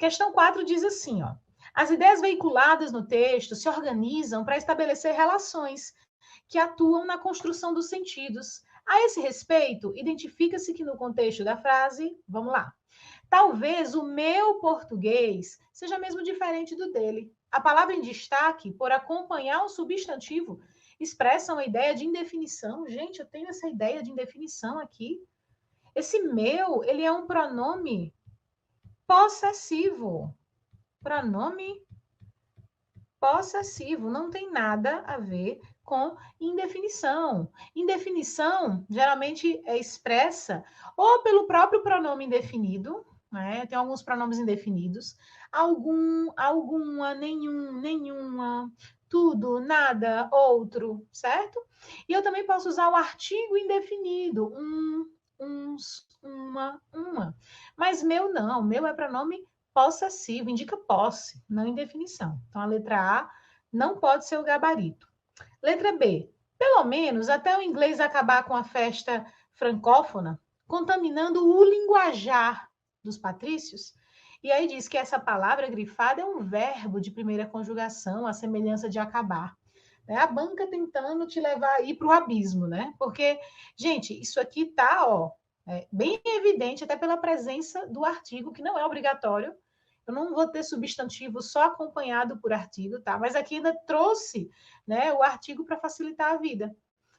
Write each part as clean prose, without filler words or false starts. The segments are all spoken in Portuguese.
Questão 4 diz assim, ó. As ideias veiculadas no texto se organizam para estabelecer relações que atuam na construção dos sentidos. A esse respeito, identifica-se que no contexto da frase, vamos lá, talvez o meu português seja mesmo diferente do dele. A palavra em destaque, por acompanhar um substantivo, expressa uma ideia de indefinição. Gente, eu tenho essa ideia de indefinição aqui. Esse meu, ele é um pronome possessivo. Pronome possessivo, não tem nada a ver com indefinição. Indefinição geralmente é expressa ou pelo próprio pronome indefinido, né? Tem alguns pronomes indefinidos, algum, alguma, nenhum, nenhuma, tudo, nada, outro, certo? E eu também posso usar o artigo indefinido, uns, uma. Mas meu não, meu é pronome possessivo, indica posse, não indefinição. Então, a letra A não pode ser o gabarito. Letra B. Pelo menos até o inglês acabar com a festa francófona, contaminando o linguajar dos patrícios. E aí diz que essa palavra grifada é um verbo de primeira conjugação, a semelhança de acabar. É a banca tentando te levar aí para o abismo, né? Porque, gente, isso aqui tá, ó, bem evidente, até pela presença do artigo, que não é obrigatório. Eu não vou ter substantivo só acompanhado por artigo, tá? Mas aqui ainda trouxe, né, o artigo para facilitar a vida.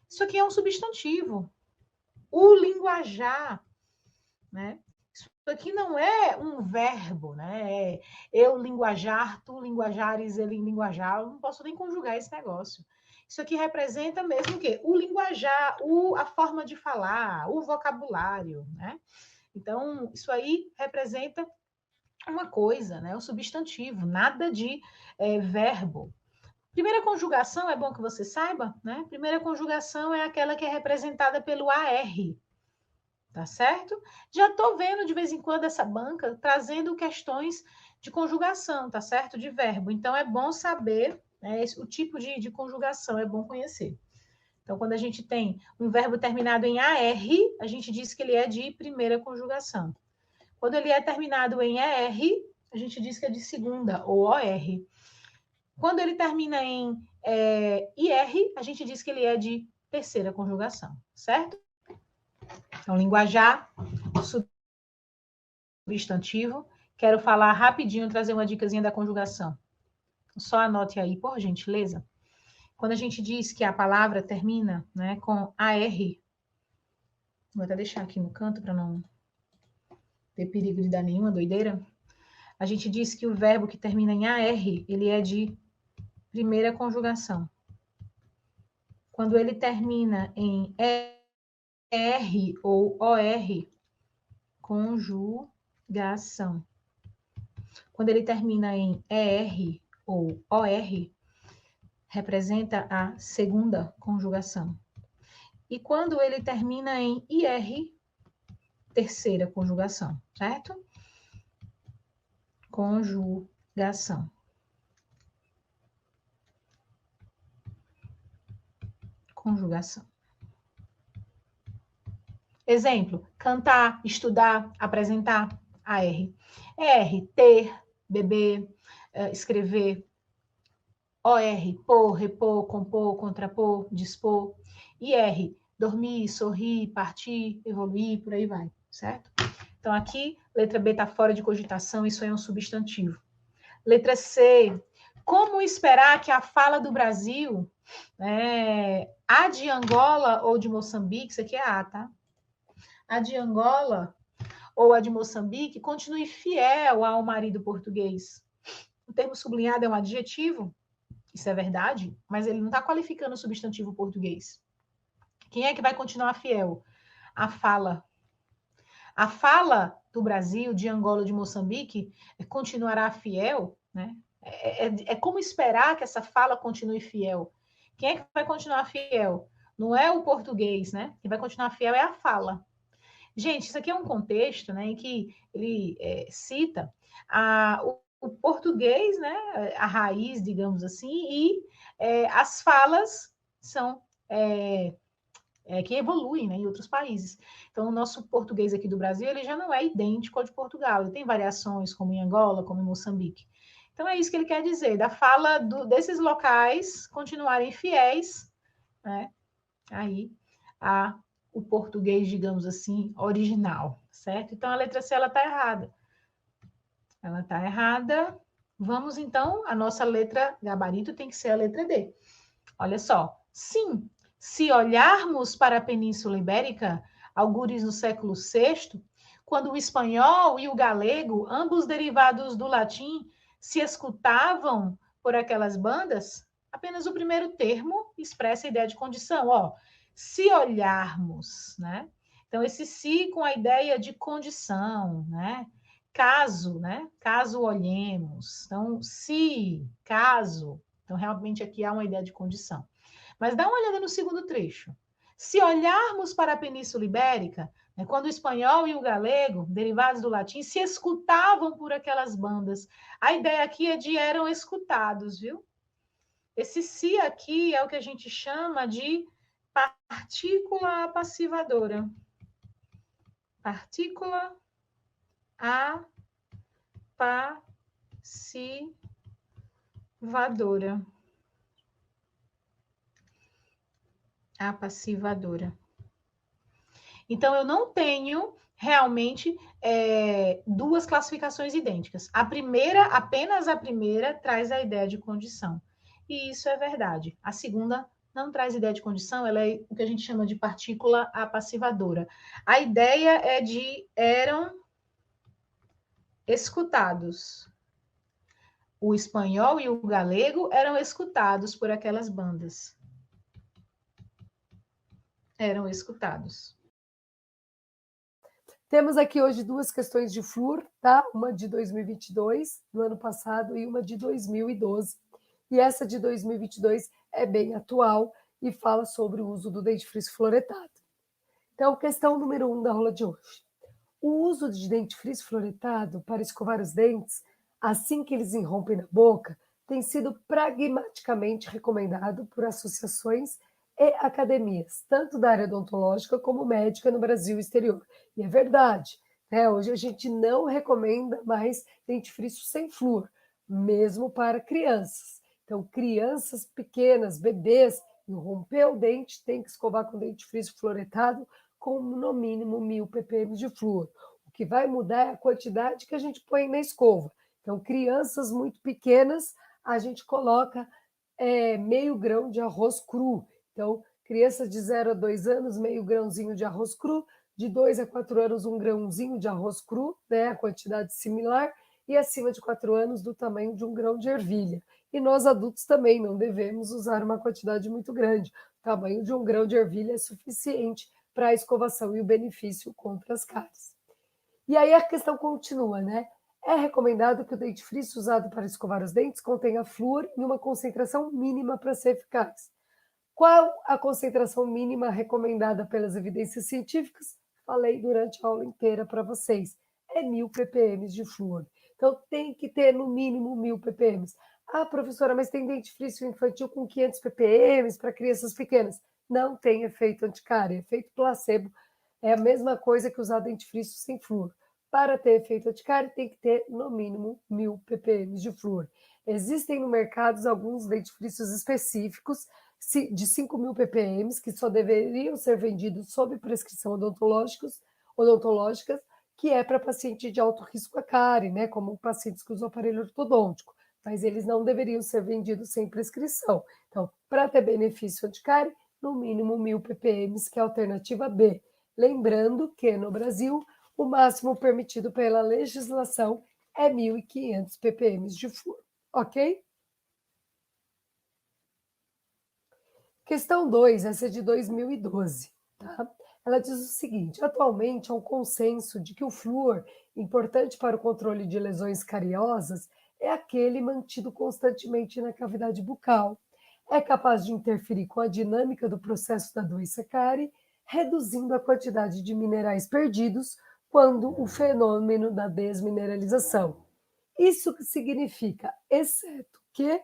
Isso aqui é um substantivo. O linguajar, né? Isso aqui não é um verbo, né? É eu linguajar, tu linguajares, ele linguajar. Eu não posso nem conjugar esse negócio. Isso aqui representa mesmo o quê? O linguajar, a forma de falar, o vocabulário, né? Então, isso aí representa uma coisa, né? O substantivo, nada de verbo. Primeira conjugação, é bom que você saiba, né? Primeira conjugação é aquela que é representada pelo AR, tá certo? Já estou vendo de vez em quando essa banca trazendo questões de conjugação, tá certo? De verbo. Então, é bom saber, né, o tipo de conjugação, é bom conhecer. Então, quando a gente tem um verbo terminado em AR, a gente diz que ele é de primeira conjugação. Quando ele é terminado em ER, a gente diz que é de segunda, ou OR. Quando ele termina em IR, a gente diz que ele é de terceira conjugação, certo? Então, linguajar, substantivo. Quero falar rapidinho, trazer uma dicasinha da conjugação. Só anote aí, por gentileza. Quando a gente diz que a palavra termina, né, com AR, vou até deixar aqui no canto para não ter perigo de dar nenhuma doideira. A gente diz que o verbo que termina em AR, ele é de primeira conjugação. Quando ele termina em R ou OR, conjugação. Quando ele termina em ER ou OR, representa a segunda conjugação. E quando ele termina em IR, terceira conjugação, certo? Conjugação. Conjugação. Exemplo, cantar, estudar, apresentar, AR. R, ter, beber, escrever. OR, pôr, repor, compor, contrapor, dispor. IR, dormir, sorrir, partir, evoluir, por aí vai, certo? Então, aqui, letra B está fora de cogitação, isso aí é um substantivo. Letra C, como esperar que a fala do Brasil, a de Angola ou de Moçambique, isso aqui é A, tá? A de Angola ou a de Moçambique continue fiel ao marido português. O termo sublinhado é um adjetivo, isso é verdade, mas ele não está qualificando o substantivo português. Quem é que vai continuar fiel? A fala. A fala do Brasil, de Angola, de Moçambique, continuará fiel, né? É como esperar que essa fala continue fiel. Quem é que vai continuar fiel? Não é o português, né? Quem vai continuar fiel é a fala. Gente, isso aqui é um contexto, né, em que ele cita o português, né, a raiz, digamos assim, e as falas são que evoluem, né, em outros países. Então, o nosso português aqui do Brasil, ele já não é idêntico ao de Portugal, ele tem variações, como em Angola, como em Moçambique. Então, é isso que ele quer dizer, da fala desses locais continuarem fiéis, né, aí, a o português, digamos assim, original, certo? Então, a letra C, ela está errada. Ela está errada. Vamos, então, a nossa letra gabarito tem que ser a letra D. Olha só. Sim, se olharmos para a Península Ibérica, algures no século VI, quando o espanhol e o galego, ambos derivados do latim, se escutavam por aquelas bandas, apenas o primeiro termo expressa a ideia de condição. Ó, se olharmos, né? Então, esse se com a ideia de condição, né? Caso, né? Caso olhemos. Então, se, caso. Então, realmente aqui há uma ideia de condição. Mas dá uma olhada no segundo trecho. Se olharmos para a Península Ibérica, né, quando o espanhol e o galego, derivados do latim, se escutavam por aquelas bandas, a ideia aqui é de eram escutados, viu? Esse se aqui é o que a gente chama de partícula apassivadora. Partícula apassivadora. Apassivadora. Então, eu não tenho realmente duas classificações idênticas. A primeira, apenas a primeira, traz a ideia de condição. E isso é verdade. A segunda não traz ideia de condição, ela é o que a gente chama de partícula apassivadora. A ideia é de eram escutados. O espanhol e o galego eram escutados por aquelas bandas. Eram escutados. Temos aqui hoje duas questões de flúor, tá? Uma de 2022, do ano passado, e uma de 2012. E essa de 2022 é bem atual e fala sobre o uso do dentifrício fluoretado. Então, questão número 1 da aula de hoje. O uso de dentifrício fluoretado para escovar os dentes, assim que eles irrompem na boca, tem sido pragmaticamente recomendado por associações e academias, tanto da área odontológica como médica no Brasil e exterior. E é verdade, né? Hoje a gente não recomenda mais dentifrício sem flúor, mesmo para crianças. Então, crianças pequenas, bebês, romper o dente, tem que escovar com dentifrício fluoretado com no mínimo 1.000 ppm de flúor. O que vai mudar é a quantidade que a gente põe na escova. Então, crianças muito pequenas, a gente coloca meio grão de arroz cru. Então, criança de 0 a 2 anos, meio grãozinho de arroz cru, de 2 a 4 anos, um grãozinho de arroz cru, né, a quantidade similar, e acima de 4 anos, do tamanho de um grão de ervilha. E nós adultos também não devemos usar uma quantidade muito grande. O tamanho de um grão de ervilha é suficiente para a escovação e o benefício contra as cáries. E aí a questão continua, né? É recomendado que o dentifrício usado para escovar os dentes contenha flúor em uma concentração mínima para ser eficaz. Qual a concentração mínima recomendada pelas evidências científicas? Falei durante a aula inteira para vocês. É 1.000 ppm de flúor. Então, tem que ter no mínimo 1.000 ppm. Ah, professora, mas tem dentifrício infantil com 500 ppm para crianças pequenas. Não tem efeito anticárie, efeito placebo. É a mesma coisa que usar dentifrício sem flúor. Para ter efeito anticárie, tem que ter no mínimo 1.000 ppm de flúor. Existem no mercado alguns dentifrícios específicos de 5.000 ppm, que só deveriam ser vendidos sob prescrição odontológicas, que é para paciente de alto risco a cárie, né, como pacientes que usam aparelho ortodôntico, mas eles não deveriam ser vendidos sem prescrição. Então, para ter benefício anticárie, no mínimo 1.000 ppm, que é a alternativa B. Lembrando que no Brasil, o máximo permitido pela legislação é 1.500 ppm de flúor, ok? Questão 2, essa é de 2012, tá? Ela diz o seguinte: atualmente há um consenso de que o flúor, importante para o controle de lesões cariosas, é aquele mantido constantemente na cavidade bucal. É capaz de interferir com a dinâmica do processo da doença cárie, reduzindo a quantidade de minerais perdidos quando o fenômeno da desmineralização. Isso que significa, exceto que,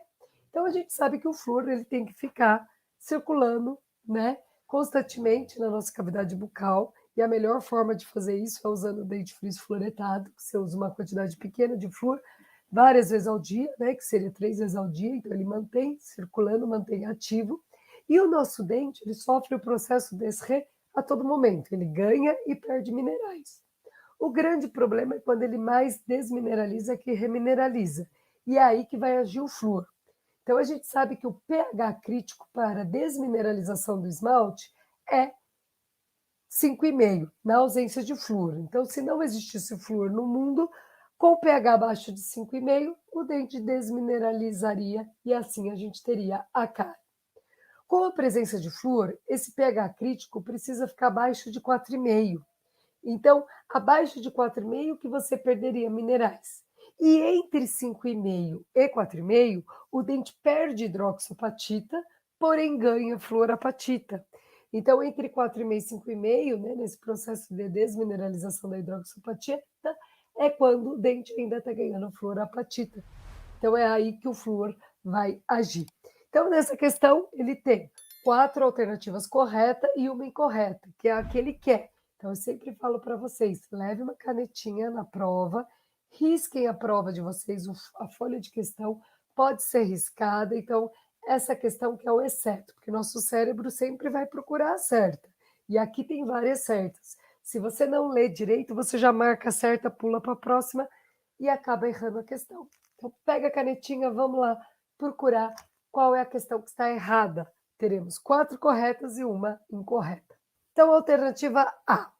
então a gente sabe que o flúor ele tem que ficar circulando, né, constantemente na nossa cavidade bucal, e a melhor forma de fazer isso é usando o dente frizz fluoretado, que você usa uma quantidade pequena de flúor, várias vezes ao dia, né, que seria 3 vezes ao dia, então ele mantém circulando, mantém ativo, e o nosso dente, ele sofre o processo desré a todo momento, ele ganha e perde minerais. O grande problema é quando ele mais desmineraliza que remineraliza, e é aí que vai agir o flúor. Então a gente sabe que o pH crítico para desmineralização do esmalte é 5,5, na ausência de flúor. Então, se não existisse flúor no mundo, com pH abaixo de 5,5, o dente desmineralizaria e assim a gente teria a cárie. Com a presença de flúor, esse pH crítico precisa ficar abaixo de 4,5. Então, abaixo de 4,5 que você perderia minerais. E entre 5,5 e 4,5, o dente perde hidroxapatita, porém ganha fluorapatita. Então, entre 4,5 e 5,5, né, nesse processo de desmineralização da hidroxapatita, é quando o dente ainda está ganhando fluorapatita. Então, é aí que o flúor vai agir. Então, nessa questão, ele tem 4 alternativas corretas e uma incorreta, que é a que ele quer. Então, eu sempre falo para vocês, leve uma canetinha na prova, risquem a prova de vocês, a folha de questão pode ser riscada, então, essa questão que é o exceto, porque nosso cérebro sempre vai procurar a certa, e aqui tem várias certas. Se você não lê direito, você já marca a certa, pula para a próxima e acaba errando a questão. Então, pega a canetinha, vamos lá procurar qual é a questão que está errada. Teremos 4 corretas e uma incorreta. Então, alternativa A.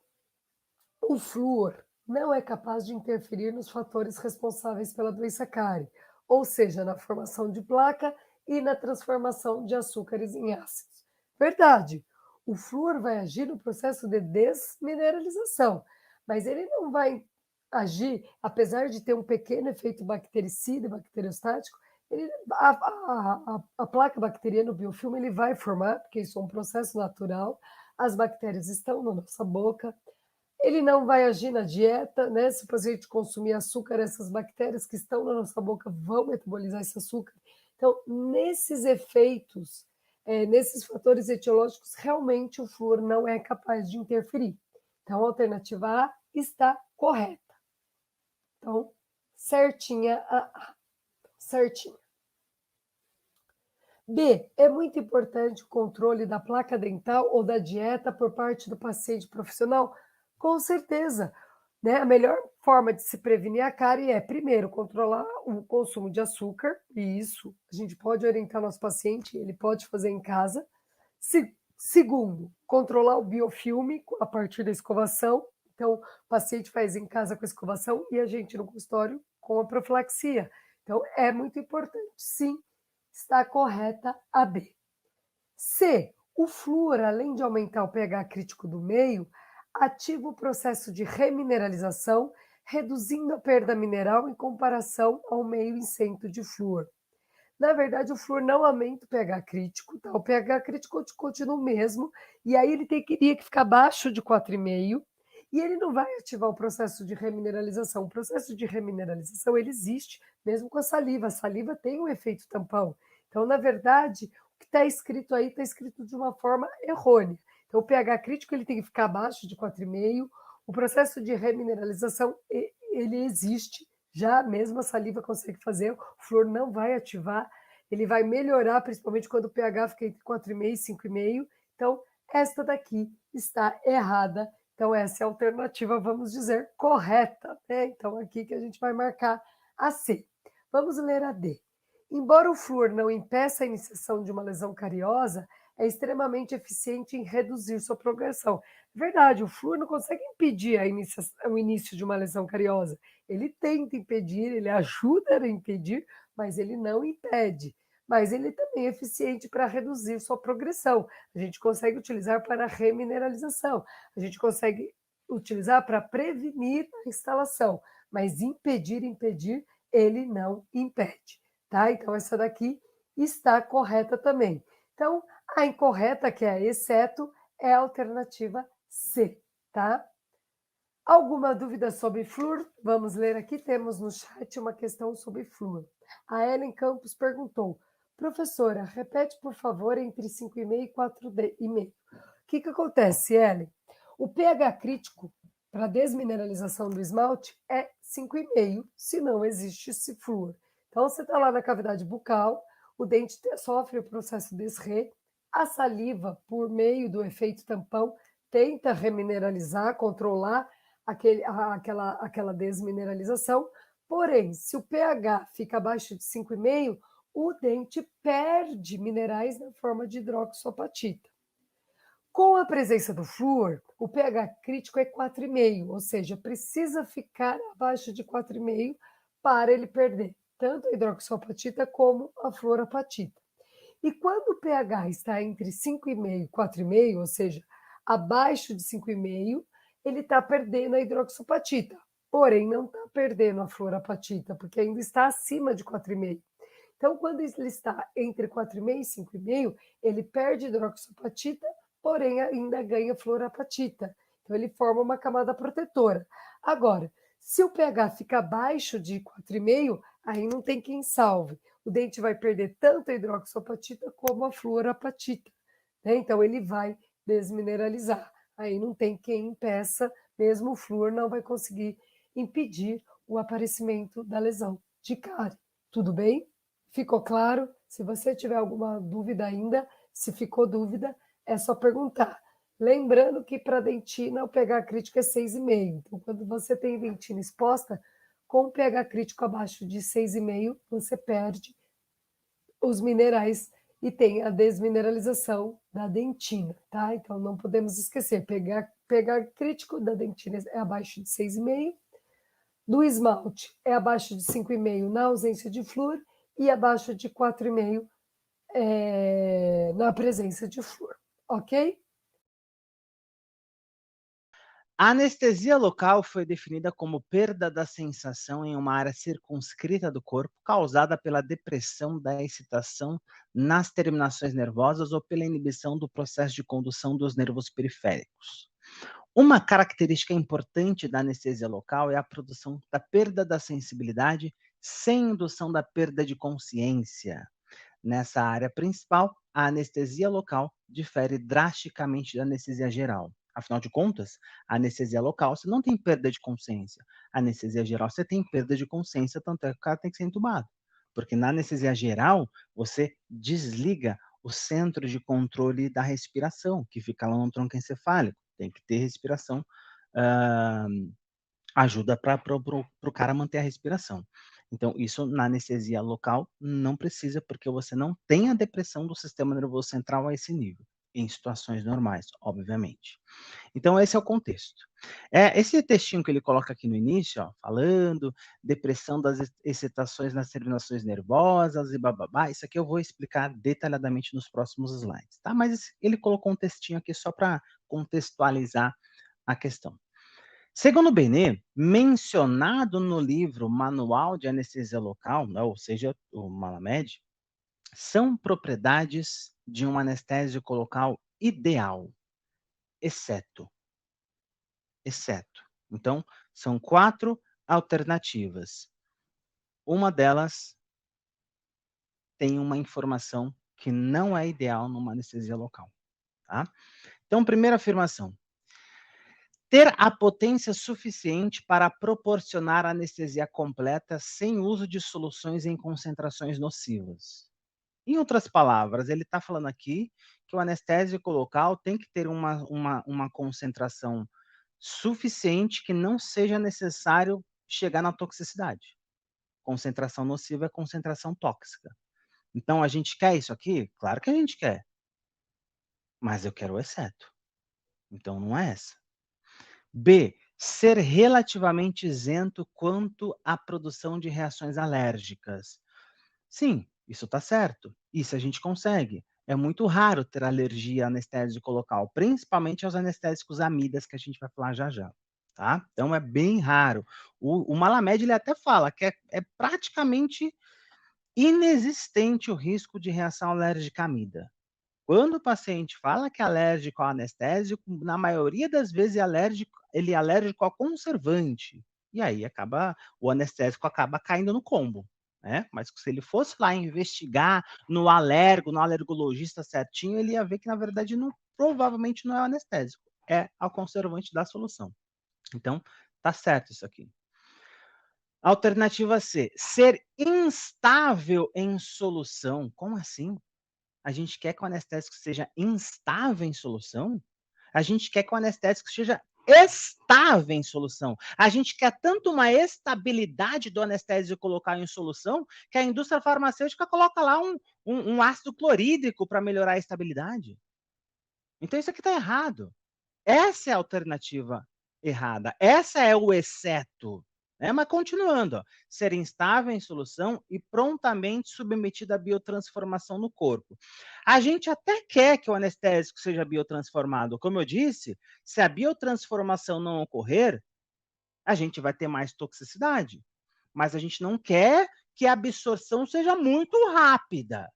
O flúor não é capaz de interferir nos fatores responsáveis pela doença cárie, ou seja, na formação de placa e na transformação de açúcares em ácidos. Verdade, o flúor vai agir no processo de desmineralização, mas ele não vai agir, apesar de ter um pequeno efeito bactericida e bacteriostático, a placa bacteriana, o biofilme, ele vai formar, porque isso é um processo natural, as bactérias estão na nossa boca, ele não vai agir na dieta, né? Se o paciente consumir açúcar, essas bactérias que estão na nossa boca vão metabolizar esse açúcar. Então, nesses efeitos, nesses fatores etiológicos, realmente o flúor não é capaz de interferir. Então, a alternativa A está correta. Então, certinha a A. Certinha. B. É muito importante o controle da placa dental ou da dieta por parte do paciente profissional? Com certeza. Né? A melhor forma de se prevenir a cárie é, primeiro, controlar o consumo de açúcar, e isso a gente pode orientar nosso paciente, ele pode fazer em casa. Segundo, controlar o biofilme a partir da escovação. Então, o paciente faz em casa com a escovação e a gente no consultório com a profilaxia. Então, é muito importante, sim, está correta a B. C. O flúor, além de aumentar o pH crítico do meio, ativa o processo de remineralização, reduzindo a perda mineral em comparação ao meio isento de flúor. Na verdade, o flúor não aumenta o pH crítico, tá? O pH crítico continua o mesmo, e aí ele teria que ficar abaixo de 4,5, e ele não vai ativar o processo de remineralização. O processo de remineralização, ele existe mesmo com a saliva. A saliva tem um efeito tampão. Então, na verdade, o que está escrito aí está escrito de uma forma errônea. Então, o pH crítico ele tem que ficar abaixo de 4,5. O processo de remineralização, ele existe, já mesmo a saliva consegue fazer, o flúor não vai ativar, ele vai melhorar, principalmente quando o pH fica entre 4,5 e 5,5. Então, esta daqui está errada. Então, essa é a alternativa, vamos dizer, correta. Né? Então, aqui que a gente vai marcar a C. Vamos ler a D. Embora o flúor não impeça a iniciação de uma lesão cariosa, é extremamente eficiente em reduzir sua progressão. Verdade, o flúor não consegue impedir o início de uma lesão cariosa. Ele tenta impedir, ele ajuda a impedir, mas ele não impede. Mas ele também é eficiente para reduzir sua progressão. A gente consegue utilizar para remineralização, a gente consegue utilizar para prevenir a instalação, mas impedir, ele não impede. Tá? Então, essa daqui está correta também. Então, a incorreta, que é exceto, é a alternativa C, tá? Alguma dúvida sobre flúor? Vamos ler aqui, temos no chat uma questão sobre flúor. A Ellen Campos perguntou, professora, repete por favor entre 5,5 e 4,5. O que acontece, Ellen? O pH crítico para desmineralização do esmalte é 5,5, se não existe esse flúor. Então, você está lá na cavidade bucal, o dente sofre o processo desrê, a saliva, por meio do efeito tampão, tenta remineralizar, controlar aquela desmineralização, porém, se o pH fica abaixo de 5,5, o dente perde minerais na forma de hidroxoapatita. Com a presença do flúor, o pH crítico é 4,5, ou seja, precisa ficar abaixo de 4,5 para ele perder tanto a hidroxoapatita como a fluorapatita. E quando o pH está entre 5,5 e 4,5, ou seja, abaixo de 5,5, ele está perdendo a hidroxoapatita, porém não está perdendo a fluorapatita, porque ainda está acima de 4,5. Então, quando ele está entre 4,5 e 5,5, ele perde hidroxoapatita, porém ainda ganha fluorapatita. Então, ele forma uma camada protetora. Agora, se o pH fica abaixo de 4,5, aí não tem quem salve. O dente vai perder tanto a hidroxoapatita como a fluorapatita, né? Então, ele vai desmineralizar. Aí não tem quem impeça, mesmo o flúor não vai conseguir impedir o aparecimento da lesão de cárie. Tudo bem? Ficou claro? Se você tiver alguma dúvida ainda, se ficou dúvida, é só perguntar. Lembrando que para dentina o pH crítico é 6,5. Então, quando você tem dentina exposta, com o pH crítico abaixo de 6,5, você perde os minerais e tem a desmineralização da dentina, tá? Então, não podemos esquecer, pH crítico da dentina é abaixo de 6,5, do esmalte é abaixo de 5,5 na ausência de flúor e abaixo de 4,5 na presença de flúor, ok? A anestesia local foi definida como perda da sensação em uma área circunscrita do corpo causada pela depressão da excitação nas terminações nervosas ou pela inibição do processo de condução dos nervos periféricos. Uma característica importante da anestesia local é a produção da perda da sensibilidade sem indução da perda de consciência. Nessa área principal, a anestesia local difere drasticamente da anestesia geral. Afinal de contas, a anestesia local você não tem perda de consciência. A anestesia geral você tem perda de consciência, tanto é que o cara tem que ser entubado. Porque na anestesia geral, você desliga o centro de controle da respiração, que fica lá no tronco encefálico. Tem que ter respiração, ah, ajuda para o cara manter a respiração. Então, isso na anestesia local não precisa, porque você não tem a depressão do sistema nervoso central a esse nível, em situações normais, obviamente. Então, esse é o contexto. Esse textinho que ele coloca aqui no início, ó, falando depressão das excitações nas terminações nervosas e bababá, isso aqui eu vou explicar detalhadamente nos próximos slides, tá? Mas ele colocou um textinho aqui só para contextualizar a questão. Segundo Benet, mencionado no livro Manual de Anestesia Local, né, ou seja, o Malamed, são propriedades de um anestésico local ideal, exceto. Então, são 4 alternativas. Uma delas tem uma informação que não é ideal numa anestesia local, tá? Então, primeira afirmação: ter a potência suficiente para proporcionar anestesia completa sem uso de soluções em concentrações nocivas. Em outras palavras, ele está falando aqui que o anestésico local tem que ter uma concentração suficiente que não seja necessário chegar na toxicidade. Concentração nociva é concentração tóxica. Então, a gente quer isso aqui? Claro que a gente quer. Mas eu quero o exceto. Então, não é essa. B. Ser relativamente isento quanto à produção de reações alérgicas. Sim, isso está certo. Isso a gente consegue. É muito raro ter alergia a anestésico local, principalmente aos anestésicos amidas, que a gente vai falar já já. Tá? Então é bem raro. O Malamed ele até fala que é praticamente inexistente o risco de reação alérgica amida. Quando o paciente fala que é alérgico ao anestésico, na maioria das vezes ele é alérgico ao conservante. E aí o anestésico acaba caindo no combo, né? Mas se ele fosse lá investigar no alergologista certinho, ele ia ver que na verdade provavelmente não é o anestésico, é o conservante da solução. Então, tá certo isso aqui. Alternativa C, ser instável em solução. Como assim? A gente quer que o anestésico seja instável em solução? A gente quer que o anestésico seja estável em solução. A gente quer tanto uma estabilidade do anestésico colocar em solução que a indústria farmacêutica coloca lá um ácido clorídrico para melhorar a estabilidade. Então isso aqui está errado. Essa é a alternativa errada. Essa é o exceto. Mas continuando, ó, ser instável em solução e prontamente submetido à biotransformação no corpo. A gente até quer que o anestésico seja biotransformado. Como eu disse, se a biotransformação não ocorrer, a gente vai ter mais toxicidade. Mas a gente não quer que a absorção seja muito rápida.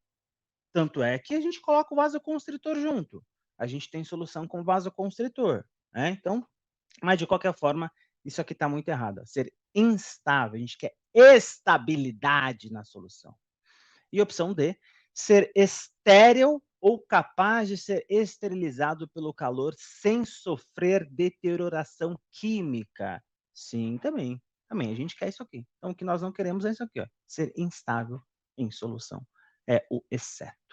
Tanto é que a gente coloca o vasoconstritor junto. A gente tem solução com vasoconstritor. Então, mas de qualquer forma, isso aqui está muito errado. Ser instável, a gente quer estabilidade na solução. E opção D, ser estéril ou capaz de ser esterilizado pelo calor sem sofrer deterioração química. Sim, também. Também, a gente quer isso aqui. Então, o que nós não queremos é isso aqui, ó, ser instável em solução. É o exceto.